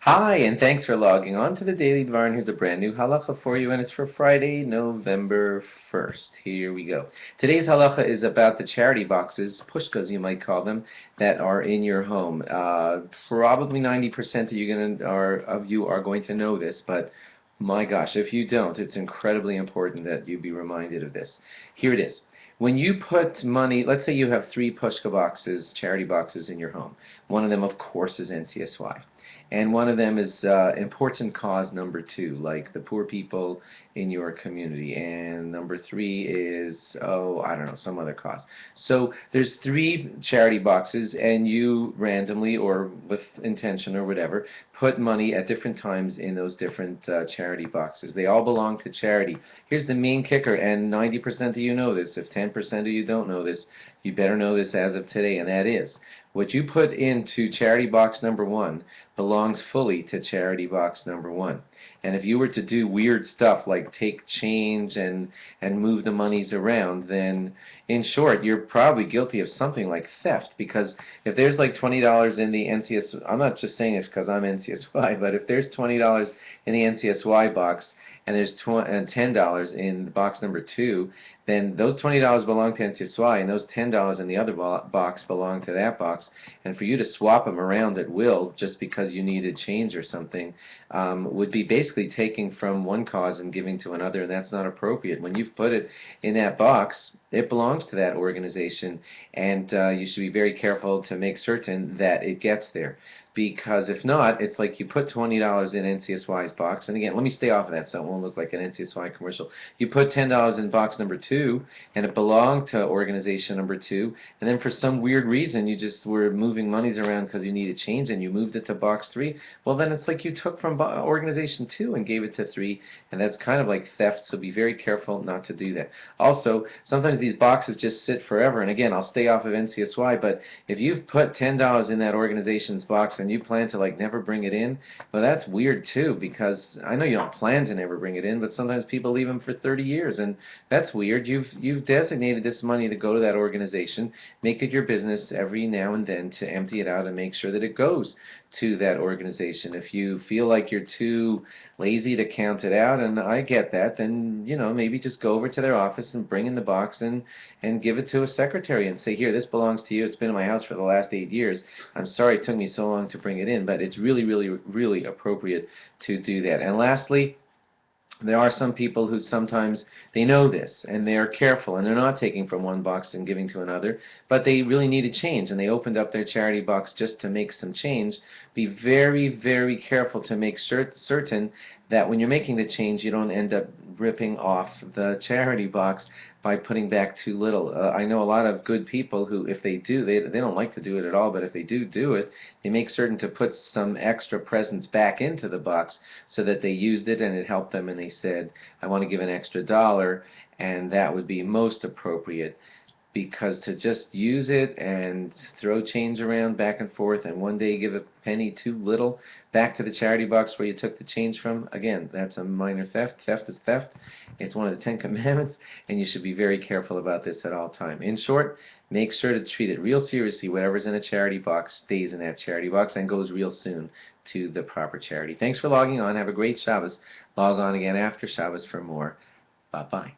Hi, and thanks for logging on to the Daily Dvar. And here's a brand new halacha for you, and it's for Friday, November 1st. Here we go. Today's halacha is about the charity boxes, pushkas you might call them, that are in your home. Probably 90% of you are going to know this, but my gosh, if you don't, it's incredibly important that you be reminded of this. Here it is. When you put money, let's say you have three pushka boxes, charity boxes in your home. One of them, of course, is NCSY. And one of them is important cause number 2, like the poor people in your community. And number 3 is, oh, I don't know, some other cause. So there's 3 charity boxes, and you randomly or with intention or whatever put money at different times in those different charity boxes. They all belong to charity. Here's the main kicker, and 90% of you know this. If 10% of you don't know this, you better know this as of today, and that is what you put into charity box number 1 belongs fully to charity box number 1. And if you were to do weird stuff like take change and move the monies around, then in short, you're probably guilty of something like theft, because if there's like $20 in the NCS, I'm not just saying this because I'm NCSY, but if there's $20 in the NCSY box and there's $10 in the box number 2, then those $20 belong to NCSY, and those $10 in the other box belong to that box. And for you to swap them around at will just because you needed change or something would be basically taking from one cause and giving to another, and that's not appropriate. When you've put it in that box, it belongs to that organization, and you should be very careful to make certain that it gets there. Because if not, it's like you put $20 in NCSY's box, and again, let me stay off of that so it won't look like an NCSY commercial. You put $10 in box number 2, and it belonged to organization number 2, and then for some weird reason you just were moving monies around because you needed change, and you moved it to box 3. Well, then it's like you took from organization 2 and gave it to 3, and that's kind of like theft, so be very careful not to do that. Also, sometimes these boxes just sit forever, and again, I'll stay off of NCSY, but if you've put $10 in that organization's box and you plan to like never bring it in, well, that's weird too, because I know you don't plan to never bring it in, but sometimes people leave them for 30 years, and that's weird. You've designated this money to go to that organization. Make it your business every now and then to empty it out and make sure that it goes to that organization. If you feel like you're too lazy to count it out, and I get that, then maybe just go over to their office and bring in the box and give it to a secretary and say, here, this belongs to you. It's been in my house for the last 8 years. I'm sorry it took me so long to bring it in, but it's really, really, really appropriate to do that. And lastly, there are some people who sometimes they know this and they are careful and they're not taking from one box and giving to another, but they really need a change and they opened up their charity box just to make some change. Be very, very careful to make certain that when you're making the change you don't end up ripping off the charity box by putting back too little. I know a lot of good people who, if they do, they don't like to do it at all, but if they do it, they make certain to put some extra presents back into the box so that they used it and it helped them, and they said, I want to give an extra dollar, and that would be most appropriate. Because to just use it and throw change around back and forth and one day give a penny too little back to the charity box where you took the change from, again, that's a minor theft. Theft is theft. It's one of the 10 Commandments, and you should be very careful about this at all time. In short, make sure to treat it real seriously. Whatever's in a charity box stays in that charity box and goes real soon to the proper charity. Thanks for logging on. Have a great Shabbos. Log on again after Shabbos for more. Bye-bye.